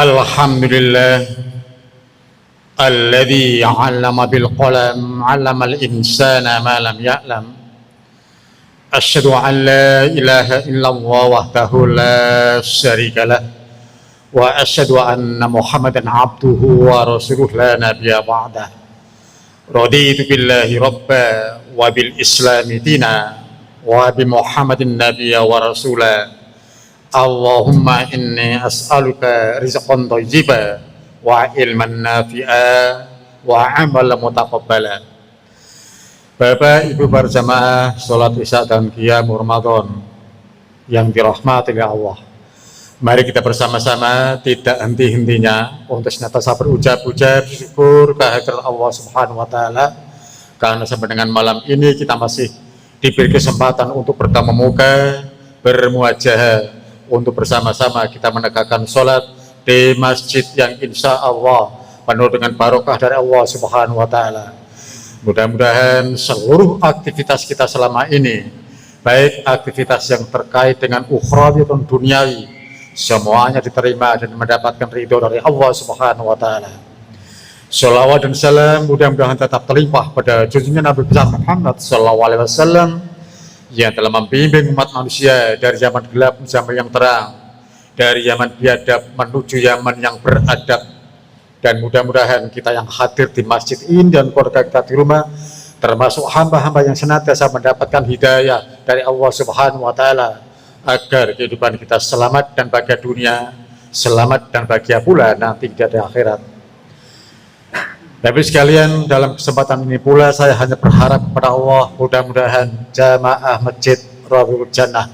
Alhamdulillah alladzi 'allama bil qalam 'allamal insana ma lam ya'lam. Asyhadu an la ilaha illallah wahdahu la syarikalah wa asyhadu anna Muhammadan 'abduhu wa rasuluhu la nabiyya ba'dah. Raditu billahi rabba wa bil islami dina wa bi Muhammadin nabiyya wa rasula. Allahumma inni as'aluka rizqan thayyiban wa ilman nafi'a wa amalan mutaqabbala. Bapak Ibu berjamaah salat Isya dan Qiyam Ramadan yang dirahmati oleh Allah. Mari kita bersama-sama tidak henti-hentinya untuk senantiasa berucap-ucap syukur kehadirat Allah Subhanahu wa taala, karena sampai dengan malam ini kita masih diberi kesempatan untuk bertemu muka, bermuajahah, untuk bersama-sama kita menegakkan sholat di masjid yang insya Allah penuh dengan barokah dari Allah Subhanahu wa taala. Mudah-mudahan seluruh aktivitas kita selama ini, baik aktivitas yang terkait dengan ukhrawi dan duniawi, semuanya diterima dan mendapatkan ridho dari Allah Subhanahu wa taala. Shalawat dan salam mudah-mudahan tetap terlimpah pada junjungan Nabi besar Muhammad sallallahu alaihi wasallam yang telah membimbing umat manusia dari zaman gelap menuju zaman yang terang, dari zaman biadab menuju zaman yang beradab. Dan mudah-mudahan kita yang hadir di masjid ini dan keluarga kita di rumah termasuk hamba-hamba yang senantiasa mendapatkan hidayah dari Allah Subhanahu wa taala, agar kehidupan kita selamat dan bahagia dunia, selamat dan bahagia pula nanti di akhirat. Bapak sekalian, dalam kesempatan ini pula saya hanya berharap kepada Allah, mudah-mudahan jamaah Masjid Rawdhul Jannah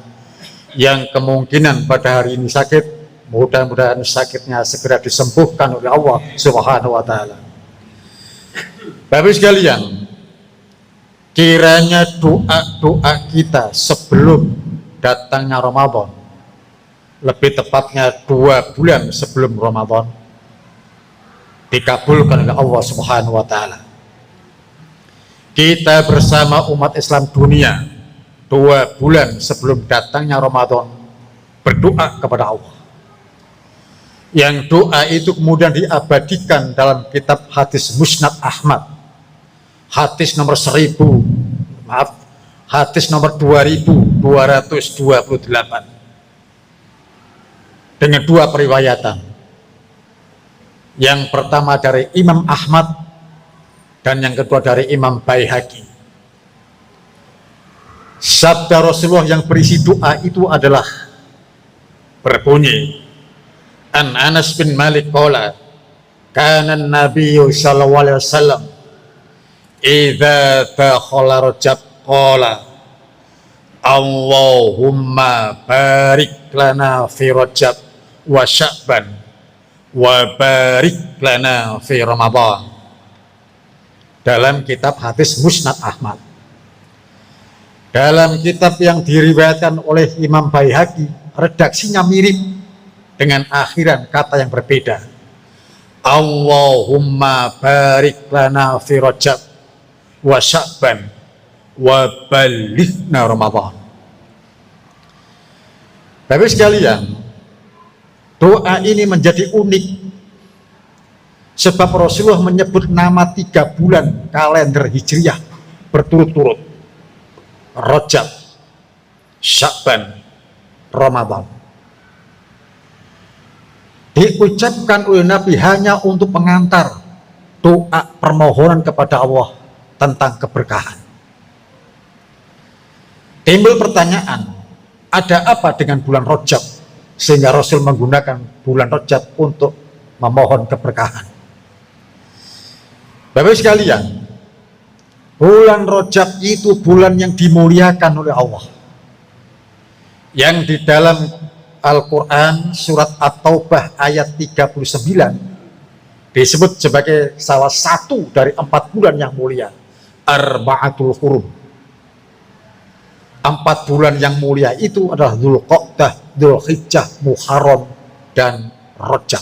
yang kemungkinan pada hari ini sakit, mudah-mudahan sakitnya segera disembuhkan oleh Allah Subhanahu wa taala. Bapak sekalian, kiranya doa-doa kita sebelum datangnya Ramadan, lebih tepatnya 2 bulan sebelum Ramadan, dikabulkan oleh Allah Subhanahu wa taala. Kita bersama umat Islam dunia 2 bulan sebelum datangnya Ramadan berdoa kepada Allah. Yang doa itu kemudian diabadikan dalam kitab hadis Musnad Ahmad, hadis nomor 2228 dengan 2 periwayatan. Yang pertama dari Imam Ahmad dan yang kedua dari Imam Baihaqi. Sabda Rasulullah yang berisi doa itu adalah berbunyi, An Anas bin Malik qala, kana Nabiyyu sallallahu alaihi wasallam idza dakhala Rajab qala, Allahumma barik lana fi Rajab wa Sya'ban wa barik lana fi Ramadan. Dalam kitab hadis Musnad Ahmad. Dalam kitab yang diriwayatkan oleh Imam Baihaqi, redaksinya mirip dengan akhiran kata yang berbeda. Allahumma barik lana fi Rajab wa Sya'ban wa balighna Ramadan. Bapak sekalian, doa ini menjadi unik sebab Rasulullah menyebut nama 3 bulan kalender Hijriah berturut-turut: Rajab, Sya'ban, Ramadan. Diucapkan oleh Nabi hanya untuk pengantar doa permohonan kepada Allah tentang keberkahan. Timbul pertanyaan, ada apa dengan bulan Rajab sehingga Rasul menggunakan bulan Rajab untuk memohon keberkahan? Bapak sekalian, bulan Rajab itu bulan yang dimuliakan oleh Allah, yang di dalam Al-Quran surat At-Taubah ayat 39 disebut sebagai salah satu dari 4 bulan yang mulia, Arba'atul Hurum. 4 bulan yang mulia itu adalah Dzulqa'dah, Dzulhijjah, Muharram, dan Rajab.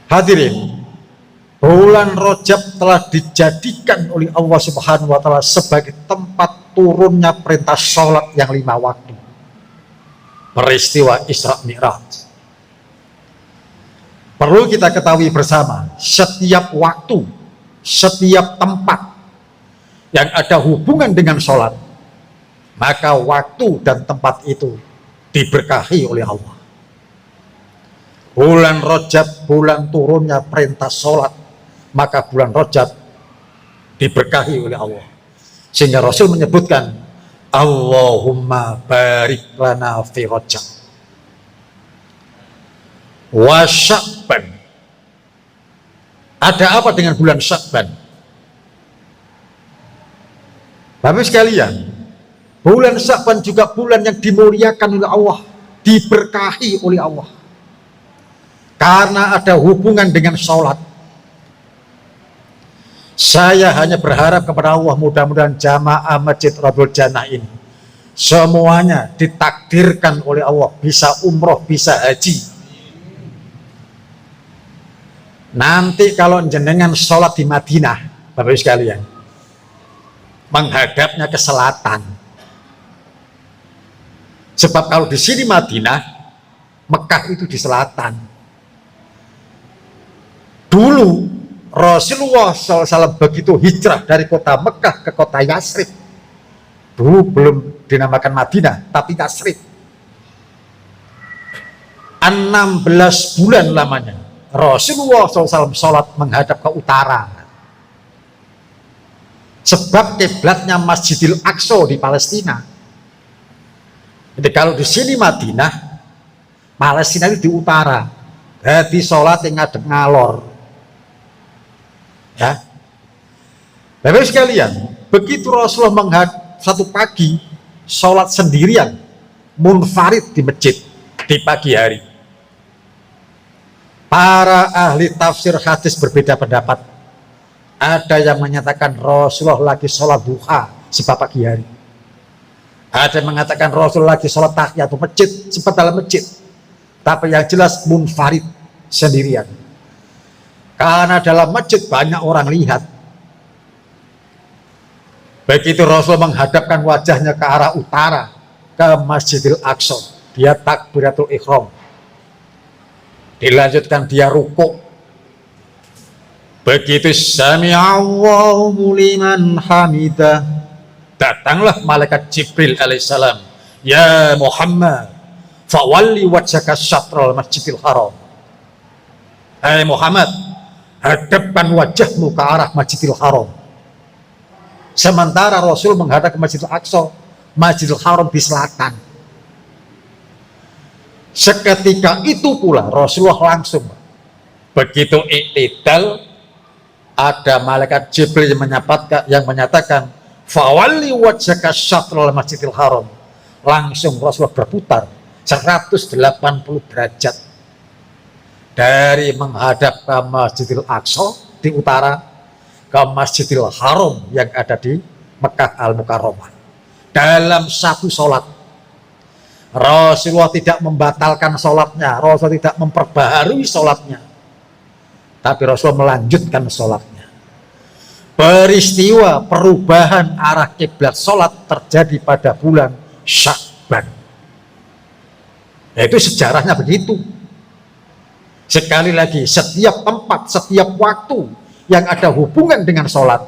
Hadirin, bulan Rajab telah dijadikan oleh Allah Subhanahu wa taala sebagai tempat turunnya perintah sholat yang 5 waktu. peristiwa Isra Mi'raj. Perlu kita ketahui bersama, setiap waktu, setiap tempat yang ada hubungan dengan sholat, maka waktu dan tempat itu diberkahi oleh Allah. Bulan Rajab, bulan turunnya perintah sholat, maka bulan Rajab diberkahi oleh Allah. Sehingga Rasul menyebutkan, Allahumma barik lana fi Rajab wa Sya'ban. Ada apa dengan bulan Sya'ban? Bapak sekalian, bulan Sya'ban juga bulan yang dimuliakan oleh Allah, diberkahi oleh Allah, karena ada hubungan dengan sholat. Saya hanya berharap kepada Allah, mudah-mudahan jamaah Masjid Raudhul Jannah ini semuanya ditakdirkan oleh Allah bisa umroh, bisa haji. Nanti kalau jenengan sholat di Madinah, Bapak Ibu sekalian, menghadapnya ke selatan. Sebab kalau di sini Madinah, Mekah itu di selatan. Dulu Rasulullah SAW begitu hijrah dari kota Mekah ke kota Yasrib, dulu belum dinamakan Madinah, tapi Yasrib, 16 bulan lamanya Rasulullah SAW sholat menghadap ke utara. Sebab kiblatnya Masjidil Aqsa di Palestina. Jadi kalau di sini Madinah, Palestina itu di utara. Jadi sholat yang ngadep ngalor. Ya, Bapak sekalian, begitu Rasulullah menghadap satu pagi sholat sendirian, munfarid di masjid di pagi hari. Para ahli tafsir hadis berbeda pendapat. Ada yang menyatakan Rasulullah lagi sholat duha sebab pagi hari. Ada yang mengatakan Rasulullah lagi sholat tahiyatul masjid sebab dalam masjid. Tapi yang jelas munfarid, sendirian. Karena dalam masjid banyak orang lihat. Begitu Rasul menghadapkan wajahnya ke arah utara, ke Masjidil Aqsa, dia takbiratul ihram. Dilanjutkan dia rukuk. Begitu sami'allahu liman hamidah, datanglah malaikat Jibril alaihissalam. Ya Muhammad, fawalli wajhaka syatral Masjidil Haram. Hai Muhammad, hadapkan wajahmu ke arah Masjidil Haram. Sementara Rasul menghadap ke Masjidil Aqsa, Masjidil Haram di selatan. Seketika itu pula Rasulullah langsung, begitu iktidal, ada malaikat Jibril yang menyatakan fawalli wajhaka syatral Masjidil Haram. Langsung Rasulullah berputar 180 derajat dari menghadap ke Masjidil Aqsa di utara ke Masjidil Haram yang ada di Mekah Al-Mukarramah. Dalam satu sholat, Rasulullah tidak membatalkan sholatnya, Rasulullah tidak memperbaharui sholatnya, tapi Rasulullah melanjutkan sholatnya. Peristiwa perubahan arah kiblat sholat terjadi pada bulan Sya'ban. Itu sejarahnya begitu. Sekali lagi, setiap tempat, setiap waktu yang ada hubungan dengan sholat,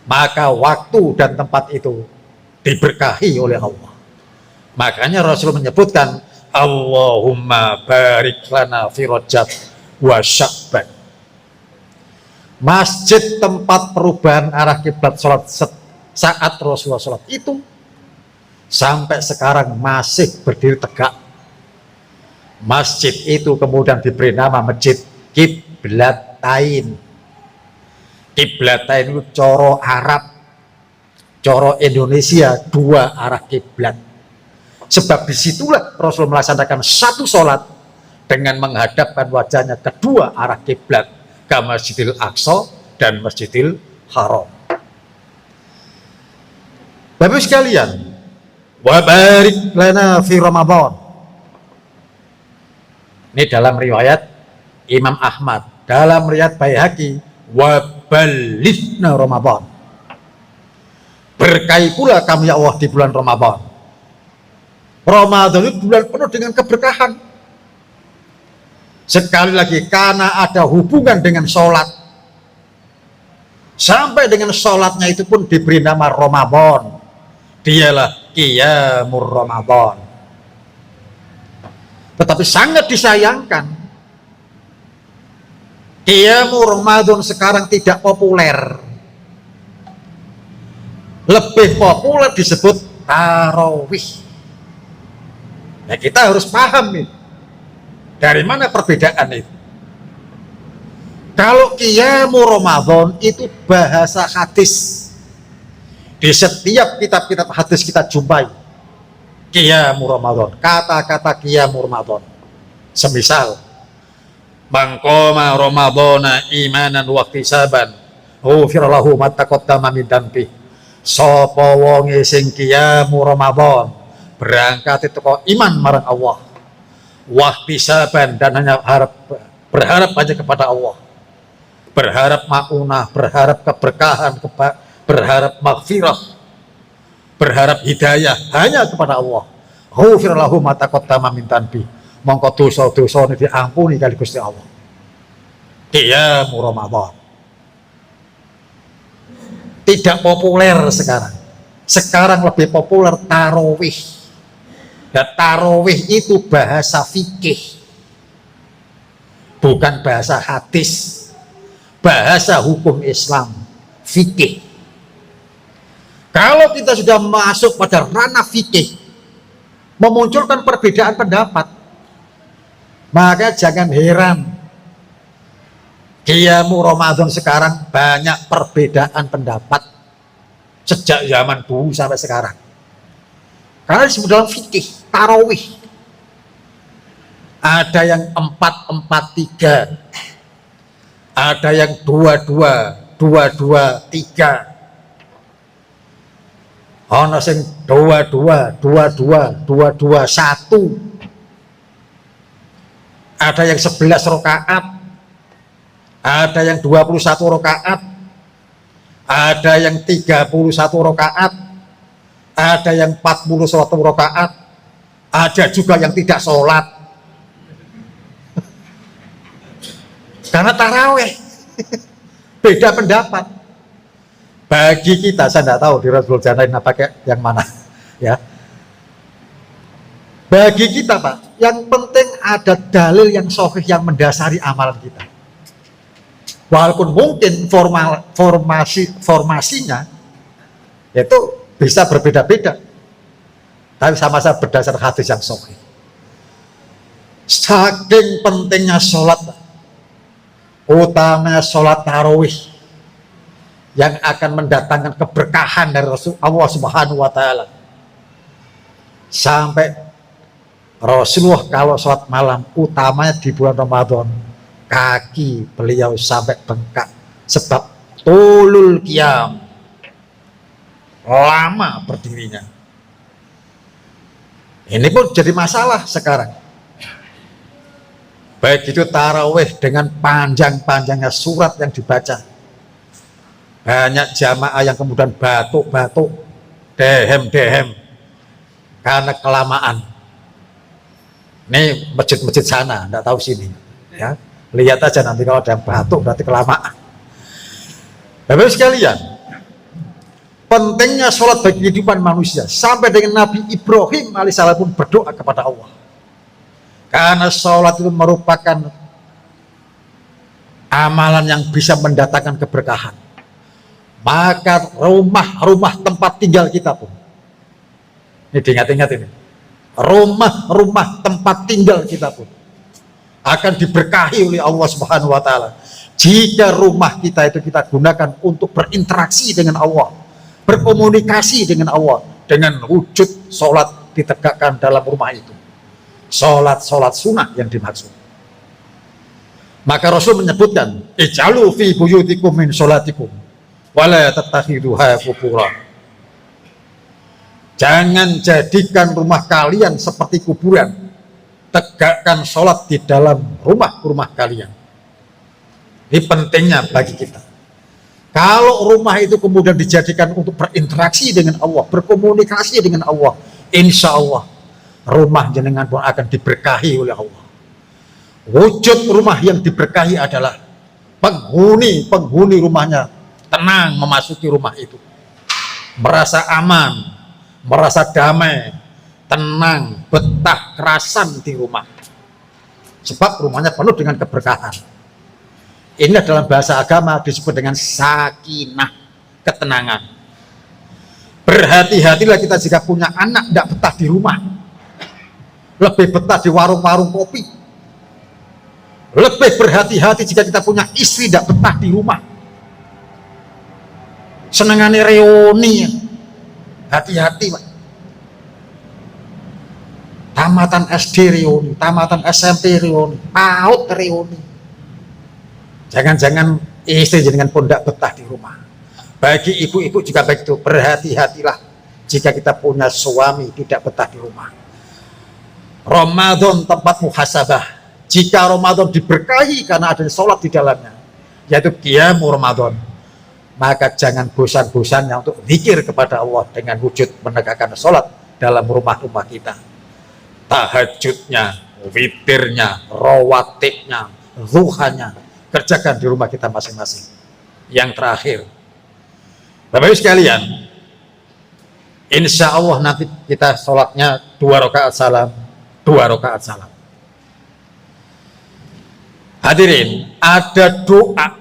maka waktu dan tempat itu diberkahi oleh Allah. Makanya Rasul menyebutkan Allahumma barik lana fi Rajab wa Sya'ban. Masjid tempat perubahan arah kiblat sholat saat Rasulullah sholat itu sampai sekarang masih berdiri tegak. Masjid itu kemudian diberi nama Masjid Qiblatain. Qiblatain itu coro Arab, coro Indonesia, dua arah kiblat. Sebab disitulah Rasul melaksanakan satu sholat dengan menghadapkan wajahnya kedua arah kiblat ke Masjidil Aqsa dan Masjidil Haram. Bapak sekalian, wa barik lana fi Ramadan. Ini dalam riwayat Imam Ahmad, dalam riwayat Baihaqi, wa balighna Ramadan. Berkahi pula kami ya Allah di bulan Ramadan. Ramadan itu bulan penuh dengan keberkahan. Sekali lagi, karena ada hubungan dengan sholat. Sampai dengan sholatnya itu pun diberi nama Ramadan. Dialah Qiyamul Ramadan. Tetapi sangat disayangkan, Qiyamul Ramadan sekarang tidak populer. Lebih populer disebut tarawih. Nah, kita harus paham nih, dari mana perbedaan itu. Kalau Qiyamul Ramadan itu bahasa hadis. Di setiap kitab-kitab hadis kita jumpai Qiyamul Ramadan, kata-kata Qiyamul Ramadan. Semisal man qama Ramadana imanan wa ihtisaban ghufira lahu ma taqaddama min dambi. Sapa wonge sing Qiyamul Ramadan berangkat itu kok iman marang Allah, wahtisaban, dan hanya berharap hanya kepada Allah, berharap maunah, berharap keberkahan, berharap maghfirah, berharap hidayah hanya kepada Allah. Ghufir lahu ma taqaddama min dhanbi, mongko dosa-dosane diampuni kali Gusti Allah. Qiyamul Ramadan tidak populer sekarang. Sekarang lebih populer tarawih. Dan tarawih itu bahasa fikih, bukan bahasa hadis, bahasa hukum Islam, fikih. Kalau kita sudah masuk pada ranah fikih, memunculkan perbedaan pendapat, maka jangan heran Qiyamul Ramadan sekarang banyak perbedaan pendapat sejak zaman dulu sampai sekarang. Karena disebut dalam fikih, tarawih. Ada yang 4-4-3, ada yang 2-2-2-2-3, ana sing 2-2-2-2-2-2-1, ada yang 11 rakaat, ada yang 21 rakaat, ada yang 31 rakaat, ada yang 41 rakaat, ada juga yang tidak sholat. Karena taraweh beda pendapat. Bagi kita, saya tidak tahu di Rasul Janain pakai yang mana, ya. Bagi kita, Pak, yang penting ada dalil yang sahih yang mendasari amalan kita. Walaupun mungkin formasinya itu bisa berbeda-beda, tapi sama-sama berdasar hadis yang sahih. Saking pentingnya sholat, utamanya sholat tarawih, yang akan mendatangkan keberkahan dari Allah Subhanahu wa Ta'ala. Sampai Rasulullah kalau sholat malam, utamanya di bulan Ramadan, kaki beliau sampai bengkak sebab tulul qiyam, lama berdirinya. Ini pun jadi masalah sekarang. Baik itu tarawih dengan panjang-panjangnya surat yang dibaca, banyak jamaah yang kemudian batuk-batuk, dehem-dehem karena kelamaan. Ini masjid-masjid sana, enggak tahu sini, ya. Lihat aja nanti kalau ada yang batuk berarti kelamaan. Bapak sekalian, pentingnya sholat bagi kehidupan manusia. Sampai dengan Nabi Ibrahim alaihissalam pun berdoa kepada Allah, karena sholat itu merupakan amalan yang bisa mendatangkan keberkahan. Maka rumah-rumah tempat tinggal kita pun, ini diingat-ingat ini, rumah-rumah tempat tinggal kita pun akan diberkahi oleh Allah Subhanahu wa Ta'ala jika rumah kita itu kita gunakan untuk berinteraksi dengan Allah, berkomunikasi dengan Allah, dengan wujud sholat ditegakkan dalam rumah itu, sholat sunnah yang dimaksud. Maka Rasul menyebutkan, ij'alu fi buyutikum min sholatikum wala tattakhiduha qubura. Jangan jadikan rumah kalian seperti kuburan, tegakkan sholat di dalam rumah-rumah kalian. Ini pentingnya bagi kita. Kalau rumah itu kemudian dijadikan untuk berinteraksi dengan Allah, berkomunikasi dengan Allah, insya Allah rumah jenengan pun akan diberkahi oleh Allah. Wujud rumah yang diberkahi adalah penghuni rumahnya tenang memasuki rumah itu, merasa aman, merasa damai, tenang, betah, kerasan di rumah, sebab rumahnya penuh dengan keberkahan. Ini dalam bahasa agama disebut dengan sakinah, ketenangan. Berhati-hatilah kita jika punya anak tidak betah di rumah, lebih betah di warung-warung kopi. Lebih berhati-hati jika kita punya istri tidak betah di rumah, senengane reuni. Hati-hati Pak. Tamatan SD reuni, tamatan SMP reuni, PAUD reuni. Jangan-jangan istri jenengan pun tidak betah di rumah. Bagi ibu-ibu juga begitu, berhati-hatilah jika kita punya suami tidak betah di rumah. Ramadan tempat muhasabah. Jika Ramadan diberkahi karena ada sholat di dalamnya, yaitu qiyamu Ramadan, maka jangan bosan-bosannya untuk zikir kepada Allah dengan wujud menegakkan sholat dalam rumah-rumah kita. Tahajudnya, witirnya, rawatibnya, zuhanya, kerjakan di rumah kita masing-masing. Yang terakhir, Bapak Ibu sekalian, insya Allah nanti kita sholatnya 2 rakaat salam, 2 rakaat salam. Hadirin, ada doa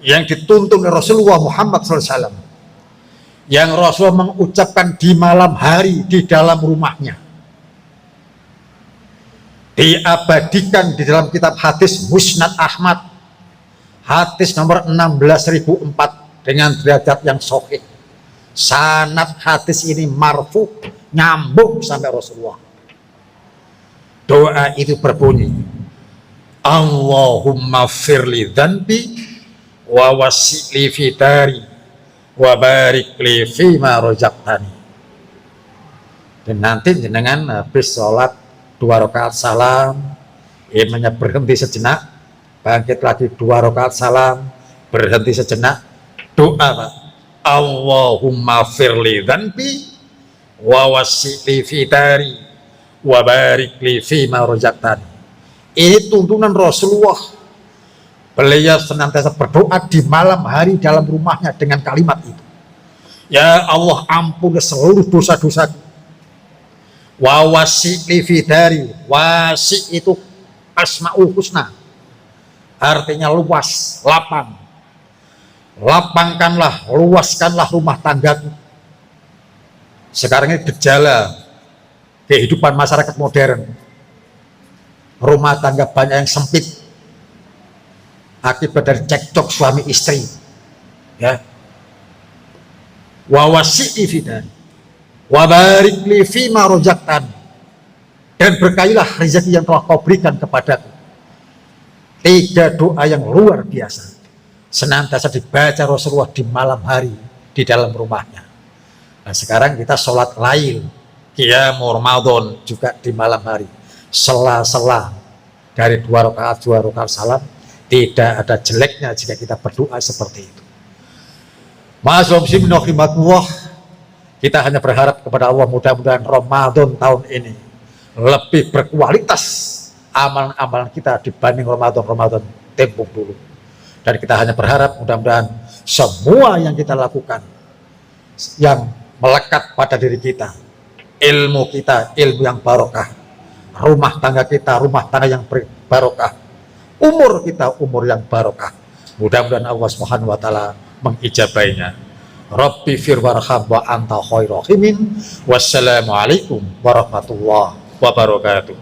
yang dituntun oleh Rasulullah Muhammad SAW, yang Rasulullah mengucapkan di malam hari di dalam rumahnya, diabadikan di dalam kitab hadis Musnad Ahmad, hadis nomor 16.004 dengan derajat yang sahih. Sanad hadis ini marfu, nyambung sampai Rasulullah. Doa itu berbunyi, Allahumma firli dzanbi wa wasi'li fi dari wa barik li fima razaqtani. Dan nanti jenengan habis sholat 2 rakaat salam, imamnya berhenti sejenak, bangkit lagi 2 rakaat salam, berhenti sejenak, doa Pak, Allahumma firli dzanbi wa wasi'li fi dari wa barik li fima razaqtani. Ini tuntunan Rasulullah. Beliau senantiasa berdoa di malam hari dalam rumahnya dengan kalimat itu, ya Allah, ampuni seluruh dosa-dosaku. Wa wasi'li fi dari, wasi' itu asmaul husna, artinya luas, lapang. Lapangkanlah, luaskanlah rumah tanggaku. Sekarang ini gejala kehidupan masyarakat modern, rumah tangga banyak yang sempit akibat dari cekcok suami istri, ya. Wa wasi'i fi dari wa barik li fima razaqtani, dan berkahilah rezeki yang telah kau berikan kepadaku. 3 doa yang luar biasa senantiasa dibaca Rasulullah di malam hari di dalam rumahnya. Nah, sekarang kita sholat lail, qiyamu Ramadan juga di malam hari, sela-sela dari 2 rakaat salam. Tidak ada jeleknya jika kita berdoa seperti itu. Kita hanya berharap kepada Allah, mudah-mudahan Ramadan tahun ini lebih berkualitas amalan-amalan kita dibanding Ramadan tempo dulu. Dan kita hanya berharap mudah-mudahan semua yang kita lakukan yang melekat pada diri kita, ilmu kita, ilmu yang barokah, rumah tangga kita, rumah tangga yang barokah, umur kita, umur yang barokah, mudah-mudahan Allah Subhanahu wa taala mengijabainya. Rabbi fir warham wa anta khairul rahimin. Wassalamualaikum warahmatullahi wabarakatuh.